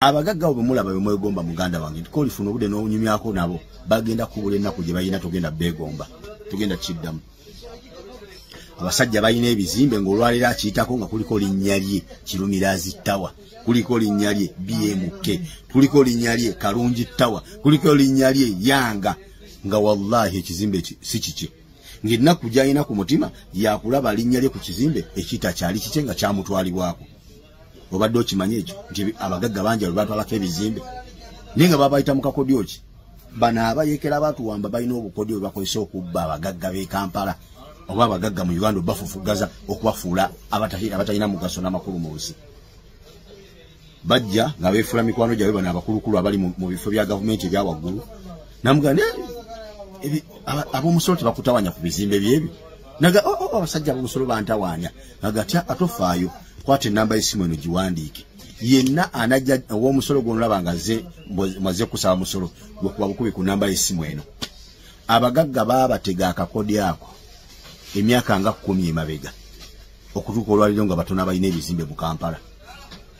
abagagga obumulaba bemwegomba muganda wange tikoli funo bude no nyumyako nabo bagenda kubula ennaku gye bayina tugenda begomba tugenda kiddamu abasajja bayina ebizimbe ng'olwalira akiyitako nga kuliko linnya lye Kirumirazi Tower, kuliko linnya lye BMK, kuliko linnya lye Kalungi Tower, kuliko linnya lye Yanga, nga wallahi ekizimbe si kiki ng'ennaku gy'alina ku mutima yakulaba linnya lye ku kizimbe ekita kyali kike nga kyamutwalibwako. Obadde okimanye ekyo nti abagagga bangi batwalako ebizimbe naye nga babayita mu kakodyo ki bano abayekera batuwamba balina obukodyo bwe bakozesa okubba abagagga b'e Kampala oba abagagga mu Uganda bafufugaza okubafuula abatalina mugaso n'amakulu mu nsi. Bajja nga beefuula mikwano gyabwe bano abakulukulu abali mu bifo bya gavumenti ebya waggulu namugamba ab'omusolo tebakutawanya ku bizimbe byebyo naga abasajja ab'omusolo bantawaanya nagatya atofaayo kwate namba y'essimu eno giwandiike yenna anajja ow'omusolo gw'onolaba nga maze kusaba musolo gwe kuba bukubi ku namba y'essimu eno. Abagagga baabatega akakodi ako emyaka nga 10 emabega okutuuka olwaliro nga batono abalina ebizimbe mu Kampala.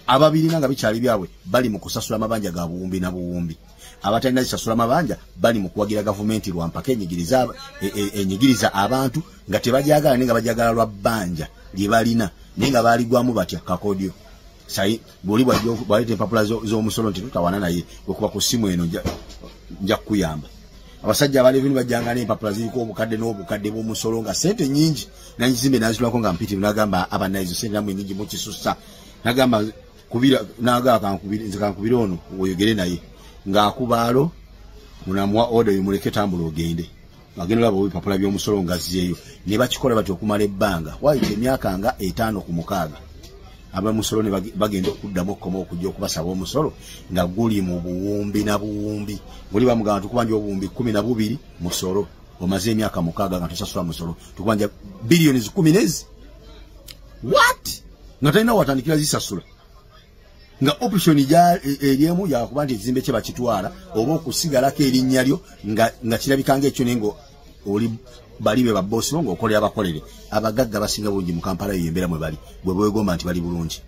Ababirina nga bikyali byabwe bali mu kusasula amabanja ga buwumbi na buwumbi. Abatalina zisasula amabanja bali mu kuwagira gavumenti lwampaka enyigiriza abantu nga tebajagala nenga bajagala lwa bbanja lye balina nenga baligwamu batya kakodyo. Sai buli bwalete empapula z'omusolo nti tutawana naye okuba ku simu eno nja kuyamba. Abasajja abali bino bajjanga n'empapula ziriko obukadde n'obukadde bw'omusolo nga sente nyingi nanjizimbe nazirwako nga mpiti nagamba abanaizo sente namwe nyingi mu kisusa nagamba kubira naga kankubira ono oyogere naye ng'akubaalo munamwa order yumuleke tambula ogende agenda labo ebipapula by'omusolo ngaziyeyo ne bakikola bati okumala ebbanga wayite emyaka nga 5 ku 6 abamusolo ne bagenda okuddamu okukoma okujja okubasaba omusolo nga guli mu buwumbi na buwumbi buli bamugamba tukubanja obuwumbi 12 musolo omaze emyaka 6 nga tosasula musolo tukubanja billions 10 what nga talina watandikira zisasula nga option eriemu yakuba nti ekizimbe kye bakitwala oba okusigalako erinnya lyo nga kirabikanga ekyo nengo oli balibe ba boss bongo okolera abakolere abagagga basinga bungi mu Kampala yembera mwe bali bwe bwegomba nti bali bulungi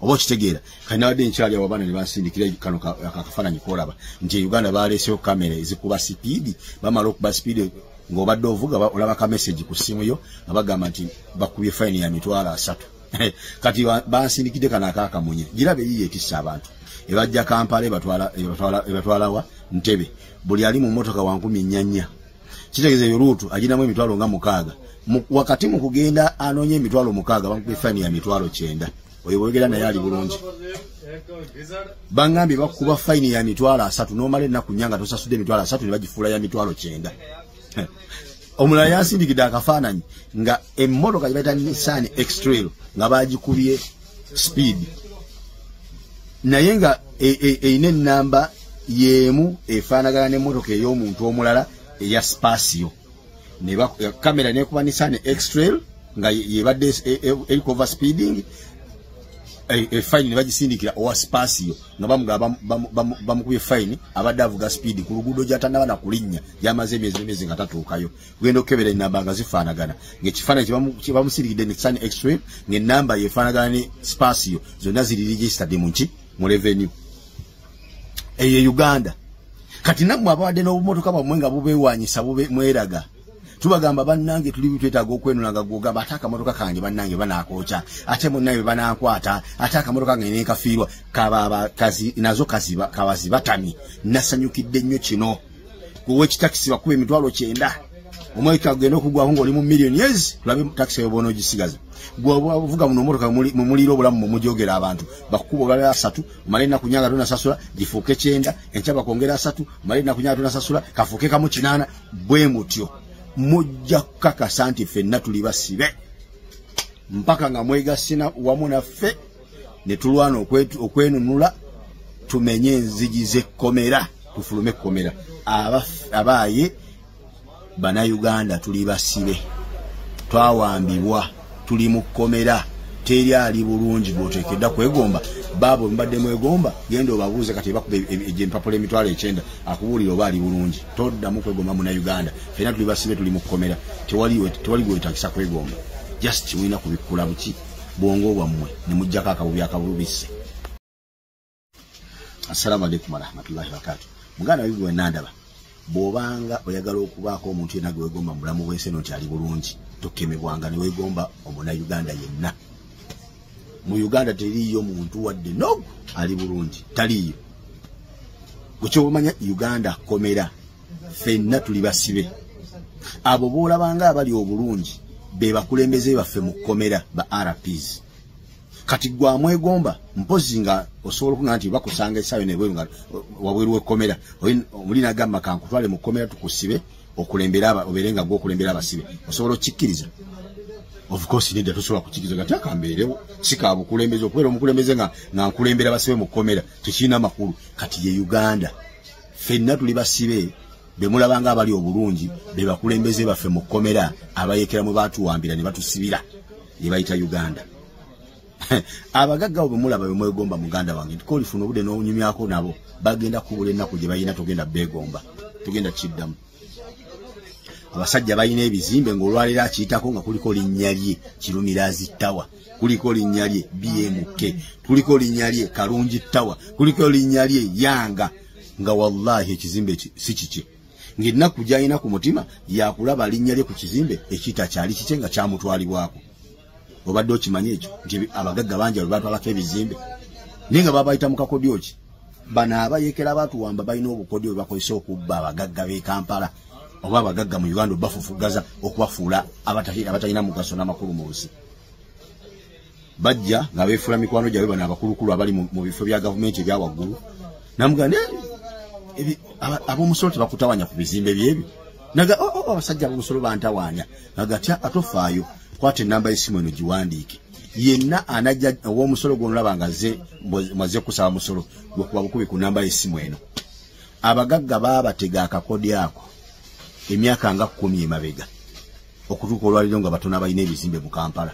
obo kitegeera kana wadde nkyali abana ne basindikira kano akafaananyi kolaba nti Uganda baleseyo kamera ezikuba speed bamala okuba speed ng'obadde ovuga olaba ka message ku simu yo abagamba nti bakubye fine ya $3 kati basindikide kana akakamunye girabe yiye etissa abantu ebajja Kampala ebatwala wa Ntebe buli ali mu motoka wa 10 kitegeze yorutu ajinamu emitwalo nga 6 wakati mu kugenda anonye emitwalo 6 bankubye fine ya $9 oyo bwegera naye ali bulungi bangambi bakuba fine ya $3 nomale ennaku nyanga tosasudde $3 ne bagifuula ya $9 omulala yasindikidde akafaananyi nga emmotoka gyebayita Nissan X-Trail nga bagikubye speed naye nga eyina ennamba yemu efaanagana n'emmotoka ey'omuntu omulala eya Spasio kamera nekuba Nissan X-Trail nga yebadde erikova speeding fine ne bagisindikira owa Spasio nga bamukubye fine abadde avuga speed ku luguudo gy'atannaba na kulinnya gy'amaze emyezi nga tatuukayo kugenda okukebera ennamba nga zifaanagana ng'ekifaananyi kye bamusindikidde Nissan X-Trail ng'ennamba yefaanagana ne Spasio zonna ziri registered mu revenue eyo Uganda. Kati nammwe abawadde n'obumotoka bwammwe nga bubeewanyisa mweraga tubagamba bannange tuli bitwetaaga okwenonanga gogamba ate akamotoka kange bannange banaakookya ate munnange banaakwata ate akamotoka kange nekafiirwa nazo kabazibatamye nasanyukidde nnyo kino kuwe kitakisi bakube $9 omweka genda okugwaho ng'oli mu millions tulabe takisi yobona ogisigaza bw'ovuga muno motoka mu muliro obulamu mu mujogera abantu bakuba olwala 3 omale ennaku nyanga tonasasula gifuuke 9 enkya bakwongera 3 omale ennaku nyanga tonasasula kafuuke kamu 8 bwe mutyo mujja kukakasa nti ffenna tuli basibe mpaka nga mwegasina wamu naffe ne tulwana okwenunula tumenye enzigi z'ekkomera tufulume ekkomera abaaye bana Uganda tuli basibe twawambibwa tuli mu kkomera teri ali bulungi bwotekedda kwegomba babo mbadde mwegomba genda obabuuze kati bakuba empapula $9 akubuulira oba ali bulungi toddamu kwegomba mu Uganda fena tuli basibe tuli mu kkomera tewali gwetakisa kwegomba just wina kubikula buki bwongo bwammwe ne mujjako akabubisi Assalamu alaikum warahmatullahi wabarakatuh. Muganda wigwe nandaba. Bobanga oyagala okubaako omuntu yenna gwe wegomba mulamu bwese nti ali bulungi tokemebwanga ne wegomba omuna Uganda yenna. Mu Uganda teriyo muntu wadde no ali bulungi taliyo. Gukyomanya Uganda komera fenna tuli basibe. Abo boolabanga abali obulungi be bakulembeze baffe mu komera ba RPs. Kati gwa mwegomba mpozi nga osobola okuŋŋa nti bakusanga essaawa nebweru nga wabweru w'ekkomera omulina gamba kankutwale mu kkomera tukusibe okulembera obeerenga gw'okulembera abasibe osobola okikkiriza? Of course nedda tosobola kukikkiriza gati akambeerewo si ka bukulembeze okubeera omukulembeze nga nkulembera abasibe mu kkomera tekirina makulu. Kati ye Uganda ffenna tuli basibe be mulabanga abali obulungi be bakulembeze baffe mu kkomera abayekera mu baatuwambira ne batusibira ye bayita Uganda. Abagagga bwe mulaba bwe mwegomba muganda wange ko lifuna obudde n'onyumyako nabo bagenda kubula ennaku gye bayina togenda beegomba togenda kiddamu. Abasajja bayina ebizimbe ng'olwalira akiyitako nga kuliko linnya lye Kirumirazi Tower, kuliko linnya lye BMK, kuliko linnya lye Kalungi Tower, kuliko linnya lye Yanga, nga wallahi ekizimbe si kike. Ng'ennaku gy'alina ku mutima yakulaba linnya lye ku kizimbe ekiyita kyali kike nga kyamutwalibwako. Obadde okimanyi ekyo nti abagagga bangi batwalako ebizimbe naye nga babayita mu kakodyo ki. Bano abayekera baatuwamba balina obukodyo bwe bakozesa okubba abagagga b'e Kampala oba abagagga mu Uganda bafufugaza okubafuula abatalina mugaso n'amakulu mu nsi. Bajja nga beefuula mikwano gyabwe bano abakulukulu abali mu bifo bya gavumenti ebya waggulu namuganda ab'omusolo tebakutawanya ku bizimbe byebyo naga abasajja ab'omusolo bantawaanya nagatya atofaayo kwate namba y'essimu eno giwandiike yenna anajja ow'omusolo gw'onolaba nga mwaze kusaba musolo gwe bukubi ku namba y'essimu eno. Abagagga baabatega akakodi ako emyaka nga 10 emabega okutuuka olwaliro nga batono abalina ebizimbe mu Kampala.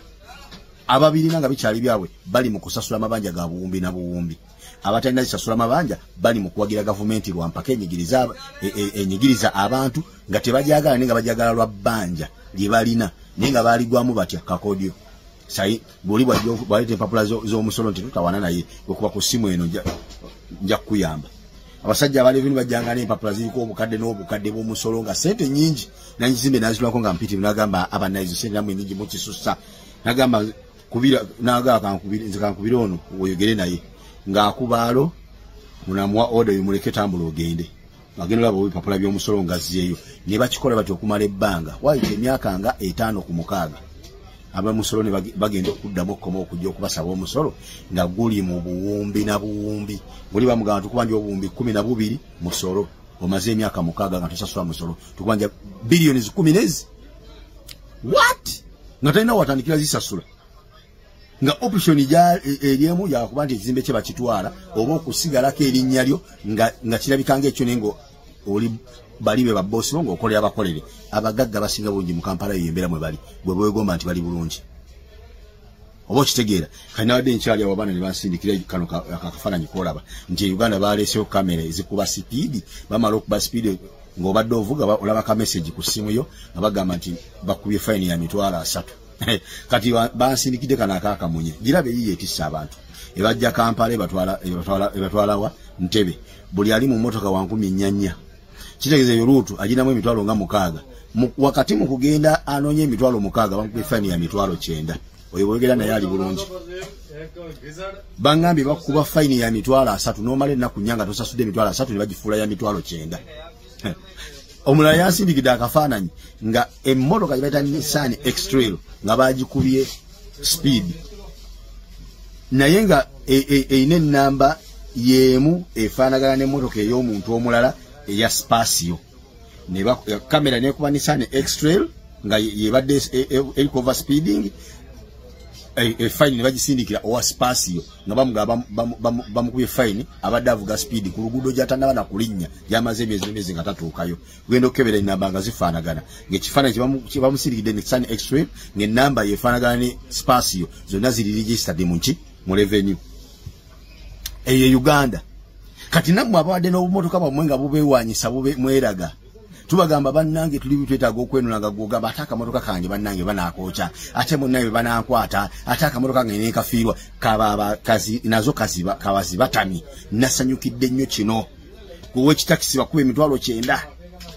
Ababirina nga bikyali byabwe bali mu kusasula amabanja ga buwumbi na buwumbi. Abatalina zisasula amabanja bali mu kuwagira gavumenti lwampaka enyigiriza abantu nga tebajagala nenga bajagala lwa bbanja lye balina nenga baligwamu batya kakodyo. Sai buli bwalete empapula z'omusolo nti tutawana naye okuba ku ssimu eno nja kuyamba. Abasajja abali bino bajjanga n'empapula ziriko obukadde n'obukadde bw'omusolo nga sente nyingi nanjizimbe nazirwako nga mpiti nagamba abanayizo sente namwe nyingi mukisusa nagamba kubira naga kankubira ono oyogere naye ng'akubaalo munamwa order yumuleke tambula ogende agenda labo ebipapula by'omusolo ngaziyeyo ne bakikola bati okumala ebbanga wayita emyaka nga 5 ku 6 abamusolo ne bagenda okuddamu okukoma okujja okubasaba omusolo nga guli mu buwumbi na buwumbi buli bamugamba tukubanja obuwumbi 12 musolo omaze emyaka 6 nga tosasula musolo tukubanja billions 10 what nga talina watandikira zisasula nga option eriemu yakuba nti ekizimbe kye bakitwala oba okusigalako erinnya lyo nga kirabikanga ekyo nengo oli balibe ba boss bongo okolera abakolere. Abagagga basinga bungi mu Kampala yembera mwe bali bwe bwegomba nti bali bulungi oba okitegeera kani wadde nkyali abana ne basindikira kano akafaananyi kolaba nti Uganda baleseyo kamera ezikuba speed bamala okuba speed ng'obadde ovuga olaba ka message ku simu yo nga bagamba nti bakubye fine ya $3 kati bansindikidde kana akakamunye girabe yiye etissa abantu ebajja Kampala ebatwala wa Ntebe buli ali mu motoka wa 10 kitegeeza Ruto ajinamu $6 nga 6 wakati mu kugenda anonye $6 bamukubye fine ya $9 oyo bwegera naye ali bulungi bangambye bakuba fine ya $3 nomale ennaku nyanga tosasudde $3 ne bagifuula ya $9 omulala yansindikidde akafaananyi nga emmotoka gye bayita Nissan X-Trail nga bagikubye speed naye nga eyina ennamba yemu efaanagana n'emmotoka ey'omuntu omulala eya Spasio kamera nekuba Nissan X-Trail nga yebadde erikova speeding fine ne bagisindikira owa Spasio nga bamukubye fine abadde avuga speed ku luguudo gy'atannaba na kulinnya gy'amaze emyezi nga tatuukayo kugenda okukebera ennamba nga zifaanagana ng'ekifaananyi kye bamusindikidde Nissan X-Trail ng'ennamba yefaanagana ne Spasio zonna ziri registered mu revenue eyo Uganda. Kati nammwe abadde n'obumotoka bwammwe nga bubeewanyisa mweraga tubagamba bannange tuli bitwetaaga okwenulanga goga bataka motoka kanje bannange banakocha ate munnaye banankwata ataka motoka ngene kafiirwa kababa kazi nazo kaziba kawazi batami nasanyukidde nnyo kino kuwe kitakisi bakube emitwalo 9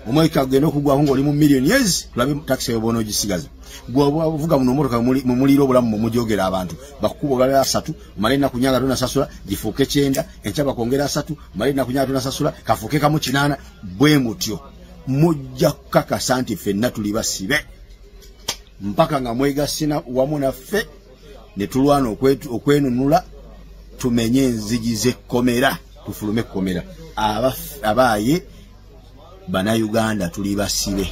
omweka genda okugwaho ng'oli mu millionaires tulabe taxi yobono gisigaza gwa vuga muno motoka mu muliro obulamu mujogera abantu bakuba olala 3 malina kunyaga tuna sasula gifuke 9 enchaba kongera 3 malina kunyaga tuna sasula kafuke kamu 8 bwe mutyo mujja kaka santi fenna tuli basibe mpaka nga mwega sina wamu na ffe ne tulwana okwenunula tumenye nzigize komera tufulume komera abaye bana Uganda tuli basibe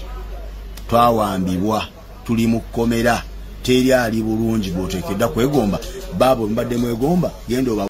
twawambibwa tuli mukomera teri ali bulungi botekedda kwegomba babo mbadde mwegomba gendo